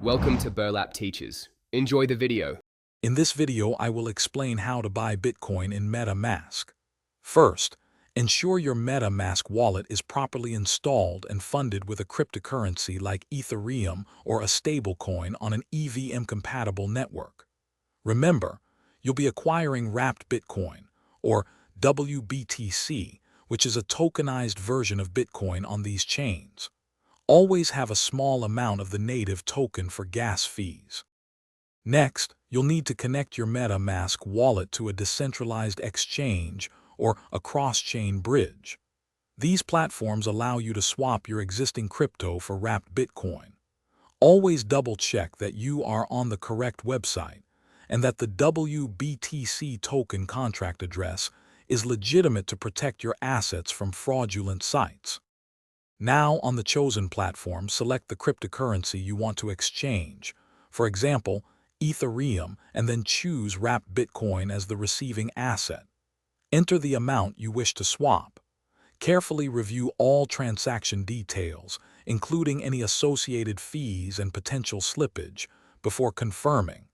Welcome to Burlap Teaches. Enjoy the video. In this video, I will explain how to buy Bitcoin in MetaMask. First, ensure your MetaMask wallet is properly installed and funded with a cryptocurrency like Ethereum or a stablecoin on an EVM-compatible network. Remember, you'll be acquiring wrapped Bitcoin, or WBTC, which is a tokenized version of Bitcoin on these chains. Always have a small amount of the native token for gas fees. Next, you'll need to connect your MetaMask wallet to a decentralized exchange or a cross-chain bridge. These platforms allow you to swap your existing crypto for wrapped Bitcoin. Always double-check that you are on the correct website and that the WBTC token contract address is legitimate to protect your assets from fraudulent sites. Now, on the chosen platform, select the cryptocurrency you want to exchange, for example, Ethereum, and then choose wrapped Bitcoin as the receiving asset. Enter the amount you wish to swap. Carefully review all transaction details, including any associated fees and potential slippage, before confirming.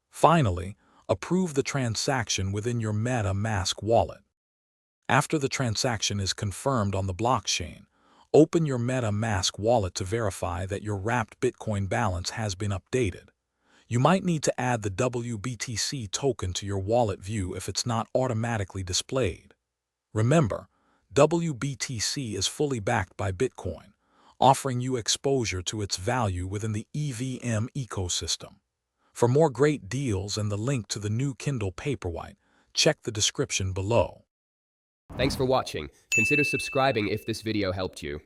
Finally, approve the transaction within your MetaMask wallet. After the transaction is confirmed on the blockchain, open your MetaMask wallet to verify that your wrapped Bitcoin balance has been updated. You might need to add the WBTC token to your wallet view if it's not automatically displayed. Remember, WBTC is fully backed by Bitcoin, offering you exposure to its value within the EVM ecosystem. For more great deals and the link to the new Kindle Paperwhite, check the description below. Thanks for watching. Consider subscribing if this video helped you.